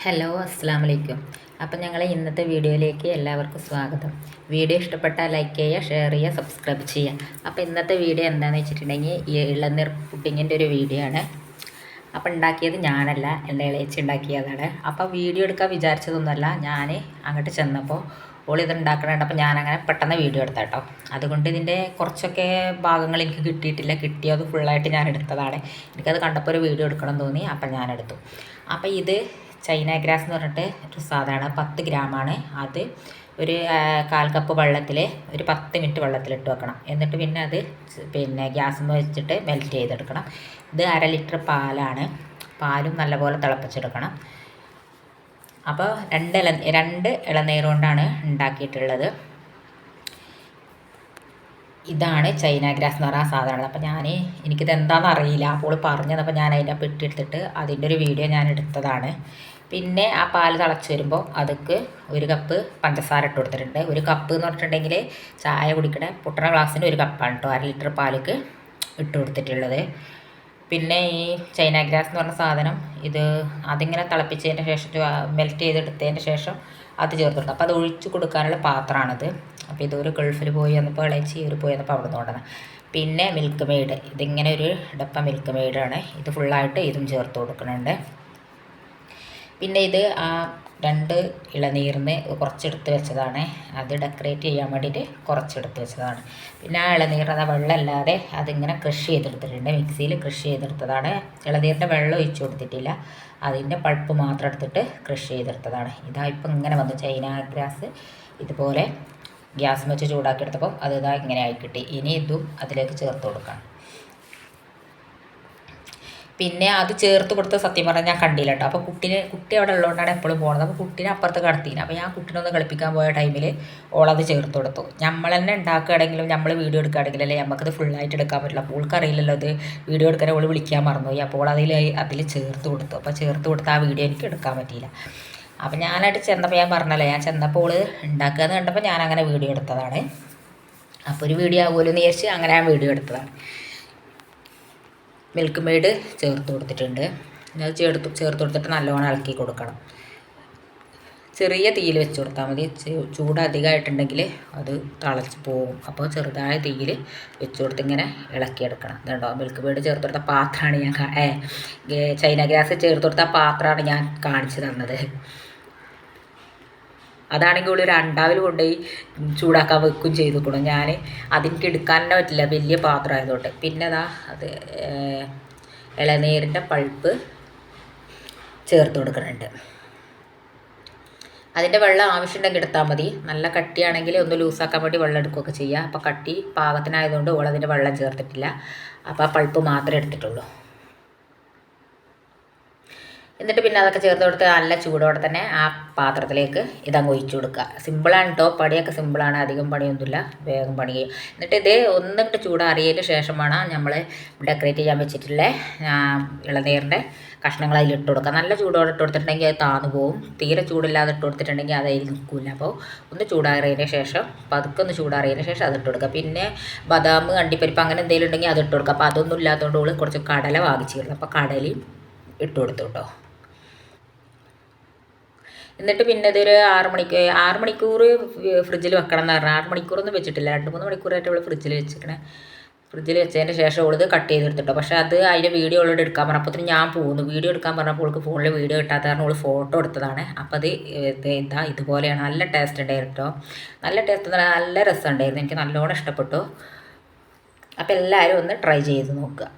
Hello അസ്സാം വലൈക്കും. അപ്പം ഞങ്ങൾ ഇന്നത്തെ വീഡിയോയിലേക്ക് എല്ലാവർക്കും സ്വാഗതം. വീഡിയോ ഇഷ്ടപ്പെട്ടാൽ ലൈക്ക് ചെയ്യുക, ഷെയർ ചെയ്യുക, സബ്സ്ക്രൈബ് ചെയ്യുക. അപ്പോൾ ഇന്നത്തെ വീഡിയോ എന്താണെന്ന് വെച്ചിട്ടുണ്ടെങ്കിൽ ഈ ഇളനീർ പുഡിങ്ങിൻ്റെ ഒരു വീഡിയോ ആണ്. അപ്പം ഉണ്ടാക്കിയത് ഞാനല്ല, എൻ്റെ ഇളയച്ചി ഉണ്ടാക്കിയതാണ്. അപ്പോൾ വീഡിയോ എടുക്കാൻ വിചാരിച്ചതൊന്നുമല്ല, ഞാൻ അങ്ങോട്ട് ചെന്നപ്പോൾ ഇത് ഉണ്ടാക്കണുണ്ട്. അപ്പോൾ ഞാനങ്ങനെ പെട്ടെന്ന് വീഡിയോ എടുത്താൽ കേട്ടോ. അതുകൊണ്ട് ഇതിൻ്റെ കുറച്ചൊക്കെ ഭാഗങ്ങൾ എനിക്ക് കിട്ടിയിട്ടില്ല. കിട്ടിയത് ഫുള്ളായിട്ട് ഞാൻ എടുത്തതാണ്. എനിക്കത് കണ്ടപ്പോൾ ഒരു വീഡിയോ എടുക്കണം തോന്നി, അപ്പം ഞാനെടുത്തു. അപ്പോൾ ഇത് ചൈന ഗ്രാസ് എന്ന് പറഞ്ഞിട്ട് ഒരു സാധനമാണ്. 10 ഗ്രാമാണ്. അത് ഒരു 1/4 കപ്പ് വെള്ളത്തിൽ ഒരു 10 മിനിറ്റ് വെള്ളത്തിലിട്ട് വെക്കണം. എന്നിട്ട് പിന്നെ അത് ഗ്യാസ് വെച്ചിട്ട് മെൽറ്റ് ചെയ്തെടുക്കണം. ഇത് 1/2 ലിറ്റർ പാലാണ്. പാലും നല്ലപോലെ തിളപ്പിച്ചെടുക്കണം. അപ്പോൾ 2 ഇളനീർ കൊണ്ടാണ് ഉണ്ടാക്കിയിട്ടുള്ളത്. ഇതാണ് ചൈന ഗ്രാസ് എന്ന് പറയുന്ന സാധനമാണ്. അപ്പോൾ എനിക്കിത് എന്താണെന്ന് അറിയില്ല. അപ്പോൾ പറഞ്ഞത്, അപ്പോൾ ഞാൻ അതിൻ്റെ പെട്ടിയെടുത്തിട്ട് അതിൻ്റെ ഒരു വീഡിയോ ഞാൻ എടുത്തതാണ്. പിന്നെ ആ പാൽ തിളച്ച് വരുമ്പോൾ അതിക്ക് 1 കപ്പ് പഞ്ചസാര ഇട്ട് കൊടുത്തിട്ടുണ്ട്. 1 കപ്പ് എന്ന് പറഞ്ഞിട്ടുണ്ടെങ്കിൽ ചായ കുടിക്കണ പൊട്ടണ ഗ്ലാസ്സിന് 1 കപ്പാണ് കേട്ടോ 1/2 ലിറ്റർ പാലിക്ക് ഇട്ട് കൊടുത്തിട്ടുള്ളത്. പിന്നെ ഈ ചൈന ഗ്രാസ് എന്ന് പറഞ്ഞ സാധനം അതിങ്ങനെ തിളപ്പിച്ചതിന് ശേഷം മെൽറ്റ് ചെയ്തെടുത്തതിന് ശേഷം അത് ചേർത്ത് കൊടുക്കും. അപ്പോൾ അത് ഒഴിച്ച് കൊടുക്കാനുള്ള പാത്രമാണിത്. അപ്പോൾ ഇതൊരു ഗൾഫിൽ പോയി വന്നപ്പോൾ ഇളച്ചി പോയി വന്നപ്പോൾ അവിടെ നിന്ന് കൊണ്ടുവന്നത്. പിന്നെ മിൽക്ക് മെയ്ഡ്, ഇതിങ്ങനെ ഒരു ഡപ്പ മിൽക്ക് മെയ്ഡാണ്. ഇത് ഫുള്ളായിട്ട് ഇതും ചേർത്ത് കൊടുക്കുന്നുണ്ട്. പിന്നെ ഇത് ആ 2 ഇളനീരിന് കുറച്ചെടുത്ത് വെച്ചതാണ്. അത് ഡെക്കറേറ്റ് ചെയ്യാൻ വേണ്ടിയിട്ട് കുറച്ചെടുത്ത് വെച്ചതാണ്. പിന്നെ ആ ഇളനീരിന് വെള്ളമല്ലാതെ അതിങ്ങനെ ക്രഷ് ചെയ്തെടുത്തിട്ടുണ്ട്. മിക്സിയിൽ ക്രഷ് ചെയ്തെടുത്തതാണ്. ഇളനീരിൻ്റെ വെള്ളം ഒഴിച്ചു കൊടുത്തിട്ടില്ല. അതിൻ്റെ പൾപ്പ് മാത്രം എടുത്തിട്ട് ക്രഷ് ചെയ്തെടുത്തതാണ്. ഇപ്പം ഇങ്ങനെ വന്നു ചൈന ഗ്രാസ് ഇതുപോലെ ഗ്യാസ് വെച്ച് ചൂടാക്കി എടുത്തപ്പോൾ ഇങ്ങനെ ആയി കിട്ടി. ഇനി ഇതും അതിലേക്ക് ചേർത്ത് കൊടുക്കണം. പിന്നെ അത് ചേർത്ത് കൊടുത്ത സത്യം പറഞ്ഞാൽ ഞാൻ കണ്ടില്ല കേട്ടോ. അപ്പോൾ കുട്ടി അവിടെ ഉള്ളതുകൊണ്ടാണ് എപ്പോഴും പോകുന്നത്. അപ്പോൾ കുട്ടീനെ അപ്പുറത്ത് കടത്തിന്. അപ്പോൾ ഞാൻ കുട്ടീനൊന്ന് കളിപ്പിക്കാൻ പോയ ടൈമിൽ ഓളത് ചേർത്ത് കൊടുത്തു. നമ്മൾ തന്നെ ഉണ്ടാക്കുകയാണെങ്കിലും നമ്മൾ വീഡിയോ എടുക്കുകയാണെങ്കിലും അല്ലേ നമുക്കത് ഫുള്ളായിട്ട് എടുക്കാൻ പറ്റില്ല. അപ്പോൾ ഓൾക്കറിയില്ലല്ലോ അത് വീഡിയോ എടുക്കാൻ ഓൾ വിളിക്കാൻ മറന്നുപോയി. അപ്പോൾ അതിൽ ചേർത്ത് കൊടുത്തു. അപ്പോൾ ചേർത്ത് കൊടുത്ത ആ വീഡിയോ എനിക്ക് എടുക്കാൻ പറ്റിയില്ല. അപ്പോൾ ഞാനായിട്ട് ചെന്നപ്പോൾ ഞാൻ പറഞ്ഞല്ലോ, ഞാൻ ചെന്നപ്പോൾ ഉണ്ടാക്കുക എന്ന് കണ്ടപ്പോൾ ഞാൻ അങ്ങനെ വീഡിയോ എടുത്തതാണ്. അപ്പോൾ ഒരു വീഡിയോ ആകുമല്ലോ എന്ന് വിചാരിച്ച് അങ്ങനെ ഞാൻ വീഡിയോ എടുത്തതാണ്. മിൽക്ക് മെയ്ഡ് ചേർത്ത് കൊടുത്തിട്ടുണ്ട്. അത് ചേർത്ത് കൊടുത്തിട്ട് നല്ലോണം ഇളക്കി കൊടുക്കണം. ചെറിയ തീയിൽ വെച്ച് കൊടുത്താൽ മതി. ചൂട് അധികമായിട്ടുണ്ടെങ്കിൽ അത് തിളച്ച് പോകും. അപ്പോൾ ചെറുതായ തീയിൽ വെച്ച് കൊടുത്ത് ഇങ്ങനെ ഇളക്കിയെടുക്കണം. ഇതുണ്ടോ മിൽക്ക് മെയ്ഡ് ചേർത്ത് കൊടുത്ത പാത്രമാണ് ചൈന ഗ്രാസ് ചേർത്ത് കൊടുത്ത പാത്രമാണ് ഞാൻ കാണിച്ചു തന്നത്. അതാണെങ്കിൽ ഒരു അണ്ടാവിൽ കൊണ്ടുപോയി ചൂടാക്കാൻ വെക്കുകയും ചെയ്തു കൊടുക്കും. ഞാൻ അതിലേക്ക് എടുക്കാൻ തന്നെ പറ്റില്ല, വലിയ പാത്രം ആയതുകൊണ്ട്. പിന്നെ അത് ഇളനീരിൻ്റെ പൾപ്പ് ചേർത്ത് കൊടുക്കുന്നുണ്ട്. അതിൻ്റെ വെള്ളം ആവശ്യമുണ്ടെങ്കിൽ എടുത്താൽ മതി. നല്ല കട്ടിയാണെങ്കിൽ ഒന്ന് ലൂസാക്കാൻ വേണ്ടി വെള്ളം എടുക്കുകയൊക്കെ ചെയ്യുക. അപ്പോൾ കട്ടി പാകത്തിനായതുകൊണ്ട് അതിൻ്റെ വെള്ളം ചേർത്തിട്ടില്ല. അപ്പോൾ ആ പൾപ്പ് മാത്രമേ എടുത്തിട്ടുള്ളൂ. എന്നിട്ട് പിന്നെ അതൊക്കെ ചേർത്ത് കൊടുത്ത് നല്ല ചൂടോടെ തന്നെ ആ പാത്രത്തിലേക്ക് ഇതങ്ങ് ഒഴിച്ചു കൊടുക്കുക. സിമ്പിളാണ് കേട്ടോ. പണിയൊക്കെ സിമ്പിളാണ്, അധികം പണിയൊന്നുമില്ല, വേഗം പണി ചെയ്യും. എന്നിട്ട് ഇത് ഒന്നിട്ട് ചൂടാറിയതിന് ശേഷമാണ് നമ്മൾ ഡെക്കറേറ്റ് ചെയ്യാൻ വെച്ചിട്ടുള്ള ഇളനീരിൻ്റെ കഷ്ണങ്ങൾ അതിലിട്ട് കൊടുക്കുക. നല്ല ചൂടോടെ ഇട്ട് കൊടുത്തിട്ടുണ്ടെങ്കിൽ അത് താന്നു പോവും. തീരെ ചൂടില്ലാതെ ഇട്ട് കൊടുത്തിട്ടുണ്ടെങ്കിൽ അത് അതിൽ നിൽക്കില്ല. അപ്പോൾ ഒന്ന് ചൂടാറിയതിന് ശേഷം പതുക്കെ ഒന്ന് ചൂടാറിയതിന് ശേഷം അത് ഇട്ട് കൊടുക്കുക. പിന്നെ ബദാം, അണ്ടിപ്പരിപ്പ് അങ്ങനെ എന്തെങ്കിലും ഉണ്ടെങ്കിൽ അത് ഇട്ട് കൊടുക്കുക. അപ്പോൾ അതൊന്നും ഇല്ലാത്തതുകൊണ്ട് കുറച്ച് കടല വാങ്ങിച്ചിരുന്നു. അപ്പോൾ കടലയും ഇട്ട് കൊടുത്തു കേട്ടോ. എന്നിട്ട് പിന്നെ ഇതൊരു 6 മണിക്കൂർ ഫ്രിഡ്ജിൽ വെക്കണം എന്ന് പറഞ്ഞാൽ 6 മണിക്കൂറൊന്നും വെച്ചിട്ടില്ല. 2-3 മണിക്കൂറായിട്ട് അവൾ ഫ്രിഡ്ജിൽ വെച്ചിരിക്കണേ. ഫ്രിഡ്ജിൽ വെച്ചതിന് ശേഷം അവളത് കട്ട് ചെയ്തെടുത്തിട്ടോ. പക്ഷേ അതിൻ്റെ വീഡിയോ അവളോട് എടുക്കാൻ പറഞ്ഞപ്പോൾ ഞാൻ പോകുന്നു. വീഡിയോ എടുക്കാൻ പറഞ്ഞപ്പോൾ അവൾക്ക് ഫോണിൽ വീഡിയോ കിട്ടാത്ത കാരണം അവൾ ഫോട്ടോ എടുത്തതാണ്. അപ്പോൾ ഇതുപോലെയാണ്. നല്ല ടേസ്റ്റ് ഉണ്ടായിരുന്നു കേട്ടോ. നല്ല ടേസ്റ്റ് എന്ന് പറഞ്ഞാൽ നല്ല രസം ഉണ്ടായിരുന്നു. എനിക്ക് നല്ലോണം ഇഷ്ടപ്പെട്ടു. അപ്പോൾ എല്ലാവരും ഒന്ന് ട്രൈ ചെയ്ത് നോക്കുക.